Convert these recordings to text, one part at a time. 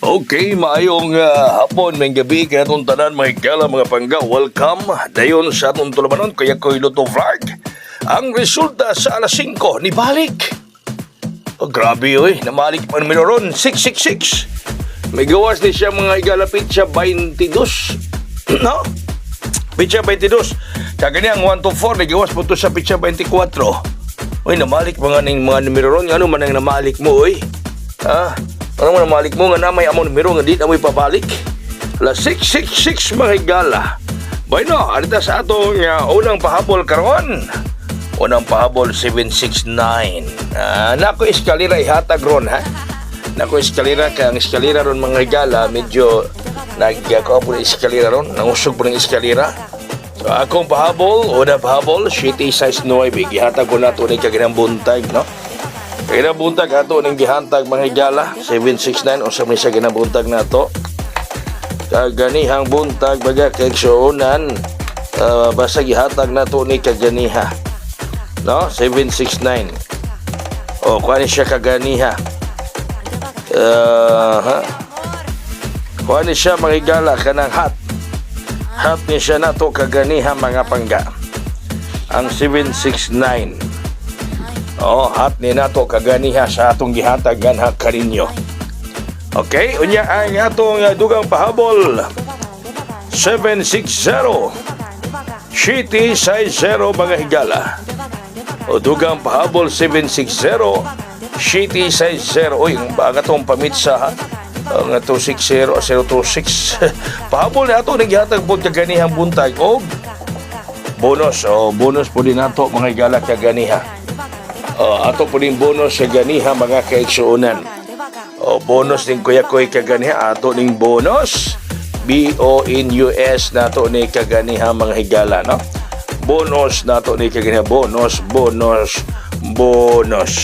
Okay, maayong hapon, may gabi, kaya itong tanan, mga higala, mga pangga, welcome. Dayon sa atong tulabanon, kaya ko'y Luto Vlog. Ang resulta sa alas 5, ni balik. Oh, grabe oy, namalik pa naman ron, 666. May gawas ni siya mga higala, pitsa 22. No? Pitsa 22. Kagani ang 1 to 4, may gawas po to sa pitsa 24. Uy, namalik mga numero ron, ano man ang namalik mo, oy? Ha? Ano man malik mo nga na may among numero nga di na mo'y pabalik. La 666 mga higala. Bueno, arita sa atong unang pahabol karon. Unang pahabol 769. Nako eskalera ihatag ron ha. Nako eskalera kang eskalera ron mga higala medyo nagko po eskalera ron, nangusog po ng eskalera. So akong pahabol, unang pahabol, City size 9. Gihatag ko na ito ni kaginang buntag, no? Kaya buntag ato ning gihantag mga higala 769 o sa may sa ginabuntag na to. Kaganihang buntag baga kay suunan basta gihatag na to ni kaganiha. No, 769. O kuan siya kaganiha. Kuan siya mga higala kanang hat. Hat ni siya na to kaganiha mga pangga. Ang 769. Oh, hat ni nato kaganiha sa atong gihatagan ha kaninyo. Okay, unya ang atong dugang pahabol 760 City size 0 mga higala. O dugang pahabol 760 City size 0. Uy, ang baga tong pamitsa ha. Ang 260 026. Pahabol na ato naghihatag po kaganihang buntag o bonus. O bonus po din nato mga higala kaganiha. Ato po din bonus sa ganiha mga kaigsuunan. Bonus din kuya ko'y kaganiha. Ato din bonus BONUS nato ni kaganiha mga higala, no? Bonus nato ni kaganiha. Bonus.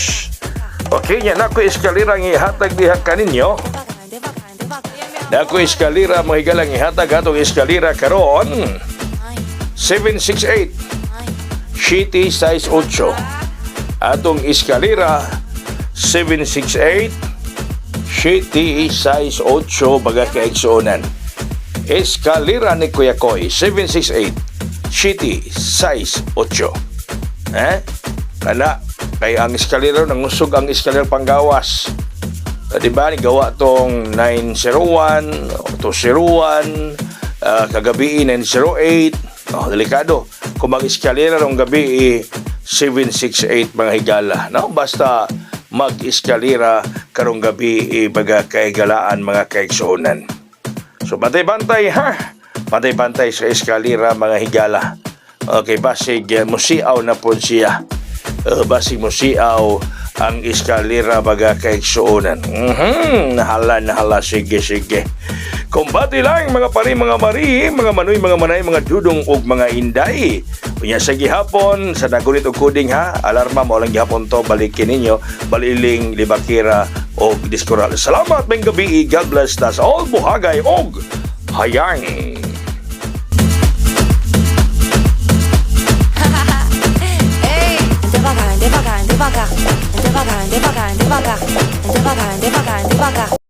Okay, yan ako eskalira ng ihatag diha kaninyo. Ako eskalira mga higala ng ihatag atong eskalira karon 768 City size 8. Atong eskalera 768 City size 8 baga kaigsuonan. Eskalera ni Kuya Koy 768 City size 8. Kana kay ang eskalera nangusog ang eskalera panggawas. Diba ni gawa tong 901 201 kagabi 908. Delikado kung mag-eskalera rong gabi 768 mga higala, no? Basta mag-eskalera karong gabi baga kaigalaan mga kaigsuonan. So bantay-bantay ha. Bantay-bantay sa eskalera mga higala. Okay, basig musiaw na po siya. Basig musiaw ang eskalera baga kaigsuonan. Nahala, sige. Kumbati lang mga pari, mga mari, mga manoy, mga manay, mga dudong ug mga inday. Unya sa gihapon, sa nagunit og kuding ha, alarma mo lang gihapon to, balikin ninyo, baliling, libakira o diskoral. Salamat mga gabi, God bless us all, buhagay og hayang. Hey, devagar.